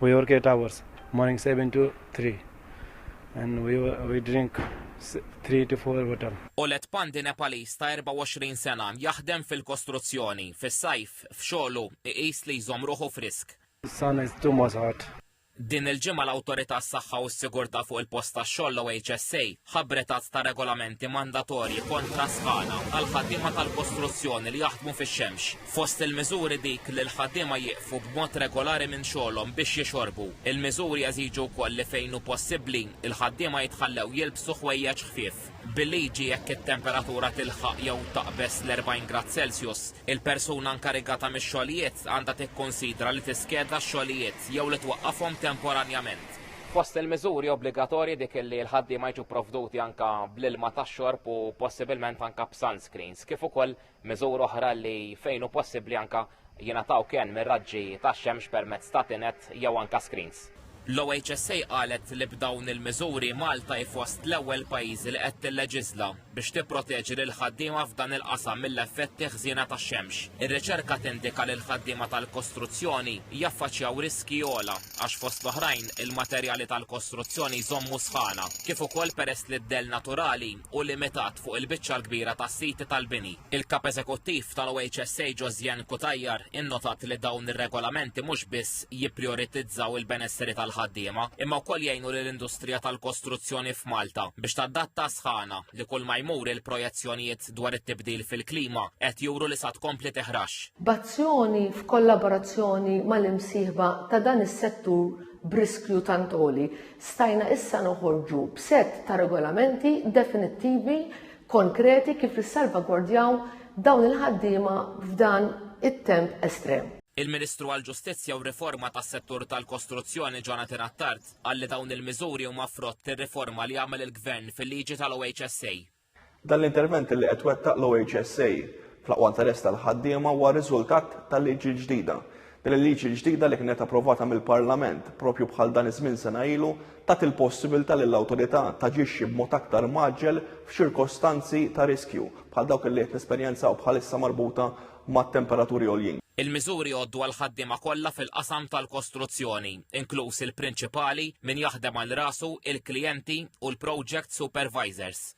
We work 8 hours, morning 7 to 3, and we drink 3 to 4 water. Olet Pandi Nepalis ta' 24 sena jaħdem fil-kostruzzjoni, fis-sajf, f'xogħlu iqis li jżomm ruħu frisk. The sun is too much hot. Din il-ġimgħa l-Awtorità s-Saħħa u s-Sigurtà fuq il-post tax-xogħol OHSA ħabbret ta' regolamenti mandatorji kontra sħana għal ħaddiema tal-kostruzzjoni li jaħdmu fix-xemx. Fost il-miżuri dik li l-ħaddiema jieqfu b'mod regolari minn xogħolhom biex jixorbu. Il-miżuri jeżiġu wkoll li fejn hu possibbli il-ħaddiema jitħallew jilbsu ħwejjeġ ħfief. Bil-liġi jekk it-temperatura tilħaq jew taqbes l-40 grad Celsius, il-persuna inkarigata mix-xogħlijiet għandha tikkonsidra li tiskeda x-xogħlijiet jew li twaqqafhom temporanjament. Fost il-miżuri obbligatorji dik li l-ħaddiema jiġu provduti anka bl-ilma tax-xorb u possibilment anka b'sunscreens, kif ukoll miżuri oħra li fejn hu possibbli anka jingħataw kien mir-raġġi tax-xemx permezz ta' tinet jew anka screens. L-OHSA qalet li b'dawn il-miżuri Malta fost l-ewwel pajjiżi li qed tilleġisla biex tipproteġi lil ħaddiema f'dan il-qasam mill-effetti ħżiena tax-xemx. Ir-riċerka tindika li l-ħaddiema tal-kostruzzjoni jaffaċċjaw riski ogħla għax fost l-oħrajn il-materjali tal-kostruzzjoni jżommu sħana, kif ukoll peress li d-del naturali u limitat fuq il-biċċa l-kbira tas-siti tal-bini. Il-kap eżekuttiv tal-OHSA Josjen Kutajjar innotat li dawn ir-regolamenti mhux biss jipprioritizzaw il-benesseri tal-ħaddiema, imma wkoll jgħinu lill-industrija tal-kostruzzjoni f'Malta biex tadatta sħana li kull ma jmur il-projezzjonijiet dwar it-tibdil fil-klima qed juru li sa tkompli teħrax. B'azzjoni f'kollaborazzjoni mal-imsieħba ta' dan is-settur b'riskju tant għoli, stajna issa noħorġu b'sett ta' regolamenti definittivi konkreti kif issalvagwardjaw dawn il-ħaddiema f'dan it-temp estrem. Il-Ministru għall-Ġustizzja u riforma tas-settur tal-kostruzzjoni Jonathan Attard qal li dawn il-miżuri huma frott ir-riforma li għamel il-Gvern fil-liġi tal-OHSA. Dan l-intervent li qed twettaq l-OHSA fl-aqwa interess tal-ħaddiema huwa riżultat tal-liġi ġdida. Din il-liġi ġdida li kienet approvata mill-Parlament propju bħal dan iż-żmien sena ilu tat il-possibilità li l-awtorità taġixxi b'mod aktar maġġel f'ċirkostanzi ta' riskju bħal dawk li qed nesperjenzaw bħalissa marbuta mat-temperaturi għoljin. Il-miżuri għoddu għal-ħaddiema kollha fil-qasam tal-kostruzzjoni, inkluż il-prinċipali min jaħdem għal rasu, il-klijenti u l-project supervisors.